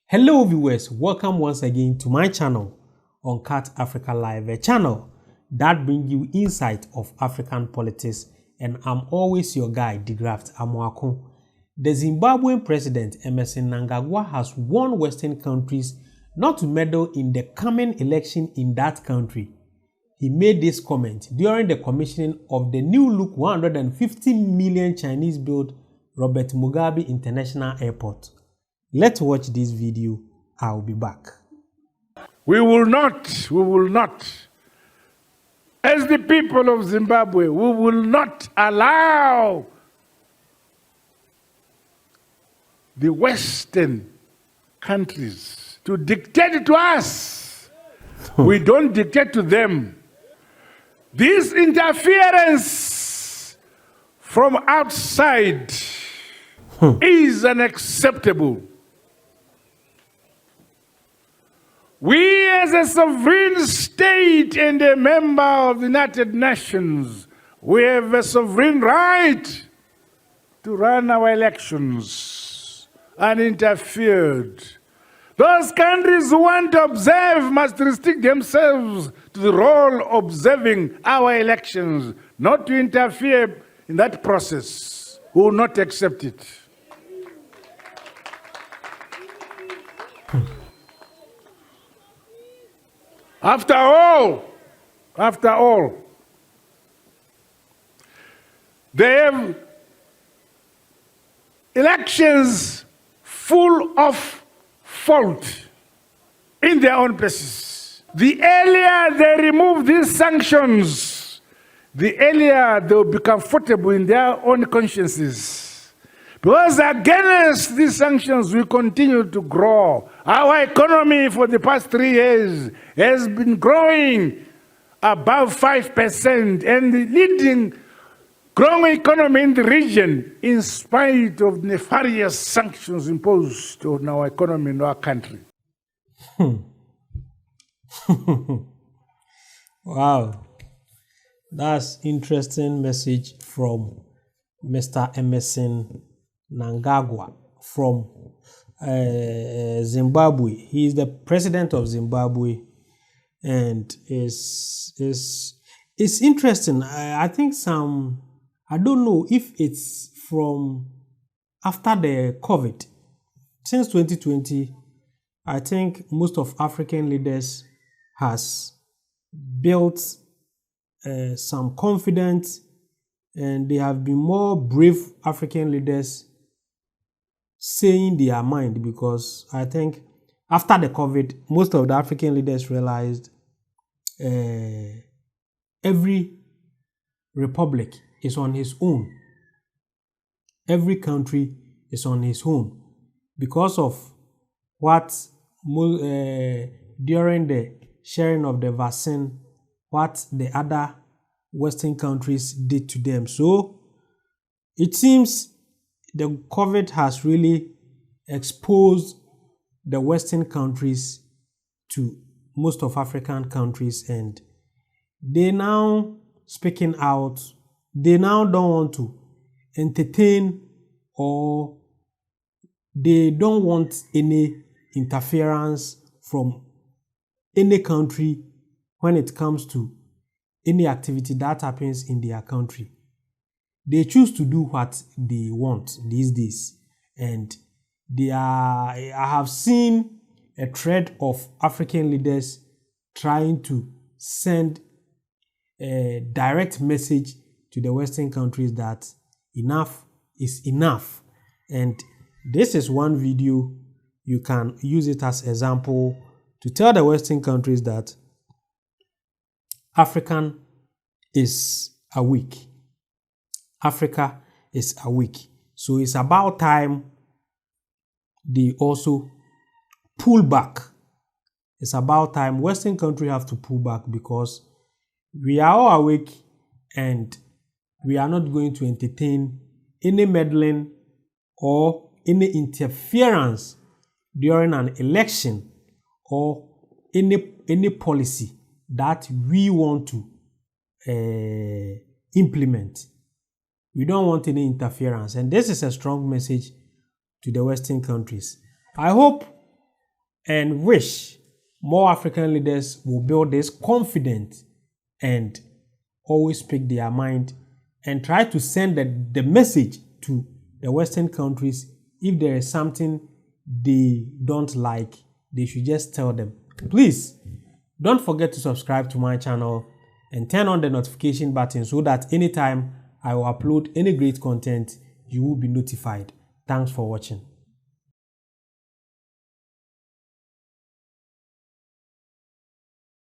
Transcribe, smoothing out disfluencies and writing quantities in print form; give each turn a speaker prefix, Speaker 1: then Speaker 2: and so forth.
Speaker 1: Hello viewers, welcome once again to my channel, Uncut Africa Live, a channel that brings you insight of African politics, and I'm always your guy, Digraft Amoako. The Zimbabwean President Emmerson Mnangagwa has warned Western countries not to meddle in the coming election in that country. He made this comment during the commissioning of the new look 150 million Chinese-built Robert Mugabe International Airport. Let's watch this video. I'll be back.
Speaker 2: We will not, as the people of Zimbabwe, we will not allow the Western countries to dictate to us. We don't dictate to them. This interference from outside is unacceptable. We as a sovereign state and a member of the United Nations, we have a sovereign right to run our elections uninterfered. Those countries who want to observe must restrict themselves to the role of observing our elections, not to interfere in that process. We will not accept it. After all, they have elections full of fault in their own places. The earlier they remove these sanctions, the earlier they will be comfortable in their own consciences. Because against these sanctions, we continue to grow. Our economy for the past 3 years has been growing above 5%, and the leading growing economy in the region, in spite of nefarious sanctions imposed on our economy in our country.
Speaker 1: Wow, that's interesting message from Mr. Emmerson Mnangagwa from Zimbabwe. He is the president of Zimbabwe, and it's interesting. I think I don't know if it's from after the COVID. Since 2020, I think most of African leaders has built some confidence, and they have been more brave African leaders saying their mind, because I think after the COVID, most of the African leaders realized every republic is on its own. Every country is on its own because of what during the sharing of the vaccine, what the other Western countries did to them. So it seems the COVID has really exposed the Western countries to most of African countries, and they now speaking out. They now don't want to entertain, or they don't want any interference from any country when it comes to any activity that happens in their country. They choose to do what they want these days, and I have seen a thread of African leaders trying to send a direct message to the Western countries that enough is enough. And this is one video. You can use it as example to tell the Western countries that African is awake. Africa is awake. So it's about time they also pull back. It's about time Western countries have to pull back, because we are all awake and we are not going to entertain any meddling or any interference during an election or any policy that we want to implement. We don't want any interference, and this is a strong message to the Western countries. I hope and wish more African leaders will build this confidence and always speak their mind and try to send the message to the Western countries. If there is something they don't like, they should just tell them. Please don't forget to subscribe to my channel and turn on the notification button so that anytime I will upload any great content, you will be notified. Thanks for watching.